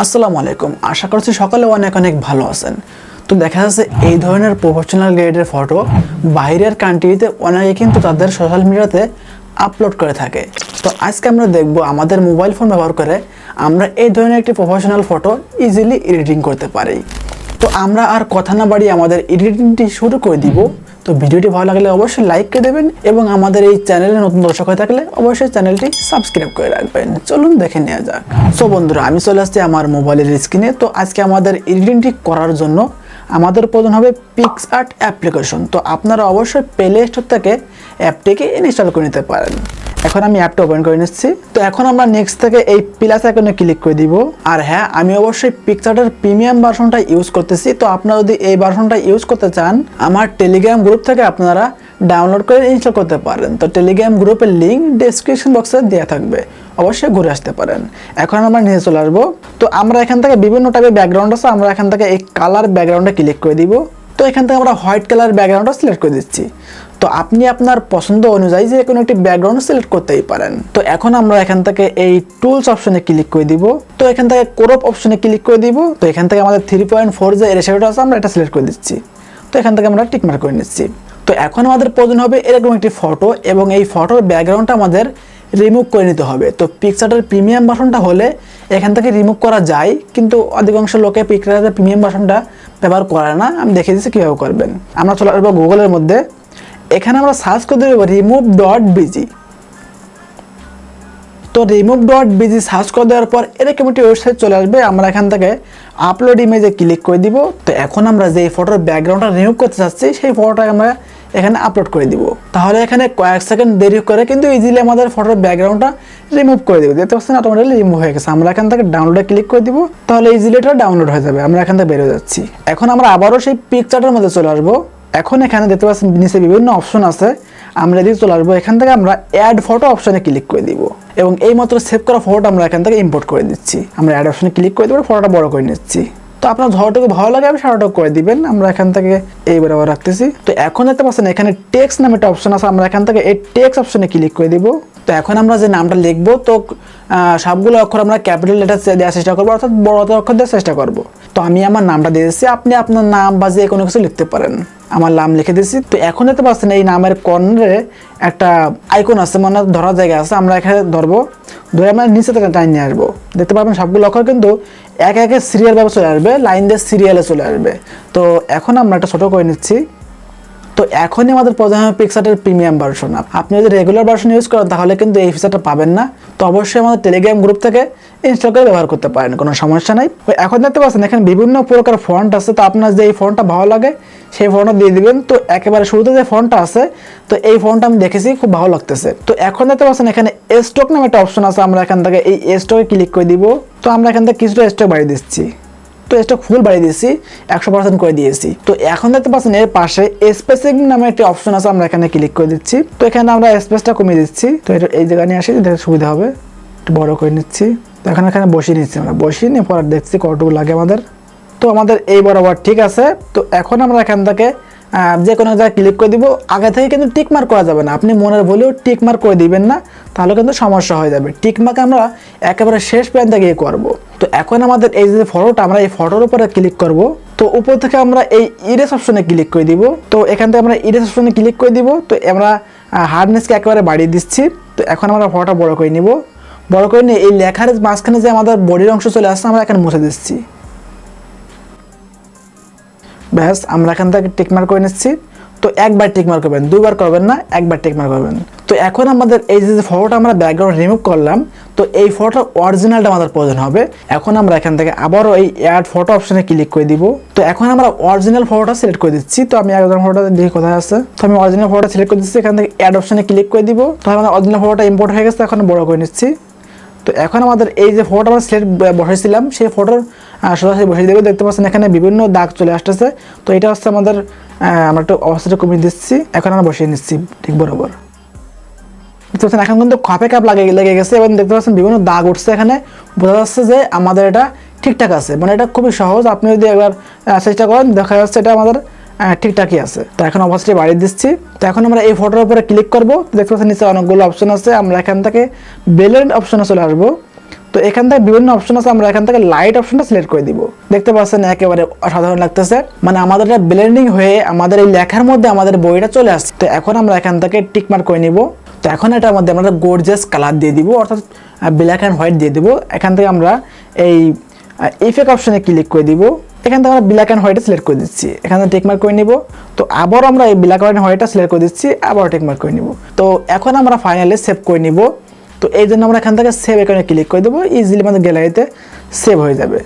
আসসালামু আলাইকুম। আশা করছি সকালে অনেক অনেক ভালো আছেন। তো দেখা যাচ্ছে এই ধরনের প্রফেশনাল গ্রেডের ফটো বাইরের কান্ট্রিতে অনেকে কিন্তু তাদের সোশ্যাল মিডিয়াতে আপলোড করে থাকে। তো আজকে আমরা দেখব আমাদের মোবাইল ফোন ব্যবহার করে আমরা এই ধরনের একটি প্রফেশনাল ফটো ইজিলি এডিটিং করতে পারি। তো আমরা আর কথা না বাড়িয়ে আমাদের এডিটিংটি শুরু করে দিব। তো ভিডিওটি ভালো লাগলে অবশ্যই লাইক করে দেবেন এবং আমাদের এই চ্যানেলে নতুন দর্শক হয়ে থাকলে অবশ্যই চ্যানেলটি সাবস্ক্রাইব করে রাখবেন। চলুন দেখে নেওয়া যাক। সো বন্ধুরা, আমি চলে আসছি আমার মোবাইলের স্ক্রিনে। তো আজকে আমাদের এডিটিংটি করার জন্য আমাদের প্রয়োজন হবে PicsArt অ্যাপ্লিকেশন। তো আপনারা অবশ্যই প্লে স্টোর থেকে অ্যাপটিকে ইনস্টল করে নিতে পারেন। এখন আমি অ্যাপটা ওপেন করে নিচ্ছি। তো এখন আমরা নেক্সট থেকে এই প্লাস আইকনে ক্লিক করে দিব। আর হ্যাঁ, আমি অবশ্যই PicsArtর প্রিমিয়াম ভার্সনটা ইউজ করতেছি। তো আপনারা যদি এই ভার্সনটা ইউজ করতে চান, আমার টেলিগ্রাম গ্রুপ থেকে আপনারা ডাউনলোড করে ইনস্টল করতে পারেন। তো টেলিগ্রাম গ্রুপের লিঙ্ক ডেসক্রিপশন বক্সে দেওয়া থাকবে, অবশ্যই ঘুরে আসতে পারেন। এখন আমরা নিচে চলে আসবো। তো আমরা এখান থেকে বিভিন্ন টাইপের ব্যাকগ্রাউন্ড আছে, আমরা এখান থেকে এই কালার ব্যাকগ্রাউন্ডে ক্লিক করে দিব। তো এখান থেকে আমরা হোয়াইট কালার ব্যাকগ্রাউন্ডটা সিলেক্ট করে দিচ্ছি। তো আপনি আপনার পছন্দ অনুযায়ী যে কোনো একটি ব্যাকগ্রাউন্ড সিলেক্ট করতেই পারেন। তো এখন আমরা এখান থেকে এই টুলস অপশনে ক্লিক করে দিব। তো এখান থেকে ক্রপ অপশনে ক্লিক করে দিব। তো এখান থেকে আমাদের 3.4 যে রেশিওটা আছে আমরা এটা সিলেক্ট করে দিচ্ছি। তো এখান থেকে আমরা টিক মার্ক করে নিচ্ছি। তো এখন আমাদের প্রয়োজন হবে এরকম একটি ফটো এবং এই ফটোর ব্যাকগ্রাউন্ডটা আমাদের রিমুভ করে নিতে হবে। তো PicsArtর প্রিমিয়াম ভার্সনটা হলে এখান থেকে রিমুভ করা যায়, কিন্তু অধিকাংশ লোকে PicsArtর প্রিমিয়াম ভার্সনটা ব্যবহার করে না। আমি দেখিয়ে দিচ্ছি কীভাবে করবেন। আমরা চলে আসবো গুগলের মধ্যে। এখানে আমরা সার্চ করে দেব remove.bg। তো remove.bg সার্চ করে দেওয়ার পর এরকম একটি ওয়েবসাইট চলে আসবে। আমরা এখান থেকে আপলোড ইমেজে ক্লিক করে দিব। তো এখন আমরা যে ফটোর ব্যাকগ্রাউন্ডটা রিমুভ করতে চাচ্ছি সেই ফটোটা আমরা এখানে আপলোড করে দিব। তাহলে এখানে কয়েক সেকেন্ড দেরি করে কিন্তু ইজিলি আমাদের ফটোর ব্যাকগ্রাউন্ডটা রিমুভ করে দিব। দেখতে পাচ্ছেন অটোমেটিক্যালি রিমুভ হয়ে গেছে। আমরা এখান থেকে ডাউনলোডে ক্লিক করে দিব, তাহলে ইজিলি এটা ডাউনলোড হয়ে যাবে। আমরা এখান থেকে বেরিয়ে যাচ্ছি। এখন আমরা আবারও সেই PicsArtর মধ্যে চলে আসবো। এখন এখানে দেখতে পাচ্ছেন নিচে বিভিন্ন অপশন আছে, আমরা এদিকে চলে আসবো। এখান থেকে আমরা অ্যাড ফটো অপশনে ক্লিক করে দিব এবং এই মাত্র সেভ করা ফটোটা আমরা এখান থেকে ইম্পোর্ট করে দিচ্ছি। আমরা অ্যাড অপশনে ক্লিক করে দেবো, ফটোটা বড় করে নিচ্ছি। তো আপনার যতটুকু ভালো লাগে আপনি সেটাটুকু করে দিবেন। আমরা এখান থেকে এই বরাবর রাখতেছি। তো এখন দেখতে পাচ্ছেন এখানে টেক্সট নামে একটা অপশন আছে, আমরা এখান থেকে এই টেক্সট অপশনে ক্লিক করে দিব। তো এখন আমরা যে নামটা লিখবো, তো সবগুলো অক্ষর আমরা ক্যাপিটাল লেটার দেওয়ার চেষ্টা করবো, অর্থাৎ বড় অক্ষর দেওয়ার চেষ্টা করবো। তো আমি আমার নামটা দিয়ে দিচ্ছি, আপনি আপনার নাম বা যে কোনো কিছু লিখতে পারেন। আমার নাম লিখে দিচ্ছি। তো এখন দেখতে পাচ্ছেন এই নামের কর্নারে একটা আইকন আছে, মানে ধরার জায়গা আছে। আমরা এখানে ধরবো, ধরে আমরা নিচে থেকে টাইম নিয়ে আসবো। দেখতে পাবেন সবগুলো অক্ষর কিন্তু এক একে সিরিয়াল ভাবে চলে আসবে, লাইন দিয়ে সিরিয়ালে চলে আসবে। তো এখন আমরা একটা ছোটো করে নিচ্ছি। তো এখনই আমাদের প্রয়োজন হবে PicsArtর প্রিমিয়াম ভার্সন। আপনি যদি রেগুলার ভার্সন ইউজ করেন তাহলে কিন্তু এই ফিচারটা পাবেন না। তো অবশ্যই আমাদের টেলিগ্রাম গ্রুপ থেকে ইনস্টল করে ব্যবহার করতে পারেন, কোনো সমস্যা নাই। এখন দেখতে পাচ্ছেন এখানে বিভিন্ন প্রকার ফন্ট আছে। তো আপনার যে এই ফন্টটা ভালো লাগে সেই ফন্টটা দিয়ে দিবেন। তো একেবারে শুরুতে যে ফন্টটা আছে, তো এই ফন্টটা আমি দেখেছি, খুব ভালো লাগতেছে। তো এখন দেখতে পাচ্ছেন এখানে স্টক নামে একটা অপশন আছে, আমরা এখান থেকে এই স্টকে ক্লিক করে দিব। তো আমরা এখান থেকে কিছুটা স্টক বাড়িয়ে দিচ্ছি। তো স্টক ফুল বাড়িয়ে দিয়েছি, 100% করে দিয়েছি। তো এখন দেখতে পাচ্ছেন এর পাশে স্পেসিং নামে একটি অপশন আছে, আমরা এখানে ক্লিক করে দিচ্ছি। তো এখানে আমরা স্পেসটা কমিয়ে দিচ্ছি। তো এটা এই জায়গায় নিয়ে আসি, দেখতে সুবিধা হবে। একটু বড় করে নিচ্ছি। তো এখন এখানে বসিয়ে নিচ্ছি, আমরা বসিয়ে নিয়ে পরে দেখছি কতটুকু লাগে আমাদের। তো আমাদের এই বরাবর ঠিক আছে। তো এখন আমরা এখান থেকে যে কোনো জায়গায় ক্লিক করে দিব। আগে থেকে কিন্তু টিক মার্ক করা যাবে না, আপনি মনের ভুলেও টিক মার্ক করে দিবেন না, তাহলে কিন্তু সমস্যা হয়ে যাবে। টিক মার্ক আমরা একেবারে শেষ পর্যন্ত গিয়ে করব। তো এখন আমাদের এই যে ফটোটা, আমরা এই ফটোর উপরে ক্লিক করব। তো উপর থেকে আমরা এই ইরেজ অপশনে ক্লিক করে দিব। তো এখান থেকে আমরা ইরেজ অপশনে ক্লিক করে দিব। তো আমরা হার্ডনেসকে একেবারে বাড়িয়ে দিচ্ছি। তো এখন আমরা ফটোটা বড় করে নিব। বড় করে নিয়ে এই লেখার মাঝখানে যে আমাদের বডির অংশ চলে আসছে, আমরা এখানে মুছে দিচ্ছি। ব্যাস, আমরা এখান থেকে টিকমার্ক করে নিচ্ছি। তো একবার টিকমার্ক করবেন, দুইবার করবেন না, একবার টিকমার্ক করবেন। তো এখন আমাদের এই যে ফটোটা আমরা ব্যাকগ্রাউন্ড রিমুভ করলাম, তো এই ফটোর অরিজিনালটা আমাদের প্রয়োজন হবে। এখন আমরা এখান থেকে আবারও এই অ্যাড ফটো অপশনে ক্লিক করে দিব। তো এখন আমরা অরিজিনাল ফটোটা সিলেক্ট করে দিচ্ছি। তো আমি একজন ফটোটা দেখি কোথায় আছে। তো আমি অরিজিনাল ফটোটা সিলেক্ট করে দিচ্ছি, এখান থেকে অ্যাড অপশনে ক্লিক করে দিব। তো আমাদের অরিজিনাল ফটোটা ইম্পোর্ট হয়ে গেছে, এখন বড় করে নিচ্ছি। তো এখন আমাদের এই যে ফটোটা আমরা সিলেক্ট বসাইছিলাম সেই ফটোর সরাসরি বসিয়ে দেবো। দেখতে পাচ্ছেন এখানে বিভিন্ন দাগ চলে আসতেছে। তো এটা হচ্ছে আমাদের, আমরা একটু অবস্থাটা কমিয়ে দিচ্ছি। এখন আমরা বসিয়ে নিচ্ছি ঠিক বরাবর। দেখতে পাচ্ছেন এখন কিন্তু খাপে কাপ লেগে গেছে এবং দেখতে পাচ্ছেন বিভিন্ন দাগ উঠছে। এখানে বোঝা যাচ্ছে যে আমাদের এটা ঠিকঠাক আছে, মানে এটা খুবই সহজ। আপনি যদি একবার চেষ্টা করেন, দেখা যাচ্ছে এটা আমাদের ঠিকঠাকই আছে। তো এখন অবশ্যই বাড়িয়ে দিচ্ছি। তো এখন আমরা এই ফটোর উপরে ক্লিক করব। দেখতে পাচ্ছেন নিচে অনেকগুলো অপশন আছে, আমরা এখান থেকে ব্লেন্ড অপশনে চলে আসবো। তো এখান থেকে বিভিন্ন অপশন আছে, আমরা এখান থেকে লাইট অপশনটা সিলেক্ট করে দিব। দেখতে পাচ্ছেন একেবারে অসাধারণ লাগতেছে, মানে আমাদের এটা ব্লেন্ডিং হয়ে আমাদের এই লেখার মধ্যে আমাদের বইটা চলে আসছে। তো এখন আমরা এখান থেকে টিক মার্ক করে নিব। তো এখন এটার মধ্যে আমরা গর্জিয়াস কালার দিয়ে দিব, অর্থাৎ ব্ল্যাক অ্যান্ড হোয়াইট দিয়ে দিব। এখান থেকে আমরা এই ইফেক্ট অপশনে ক্লিক করে দিব। এখান থেকে আমরা ব্ল্যাক অ্যান্ড হোয়াইটে সিলেক্ট করে দিচ্ছি, এখান থেকে টিক মার্ক করে নিব। তো আবার আমরা এই ব্ল্যাক অ্যান্ড হোয়াইটটা সিলেক্ট করে দিচ্ছি, আবার টিক মার্ক করে নিব। তো এখন আমরা ফাইনালি সেভ করে নিব। তো এই জন্য আমরা এখান থেকে সেভ এখানে ক্লিক করে দেবো, ইজিলি আমাদের গ্যালারিতে সেভ হয়ে যাবে।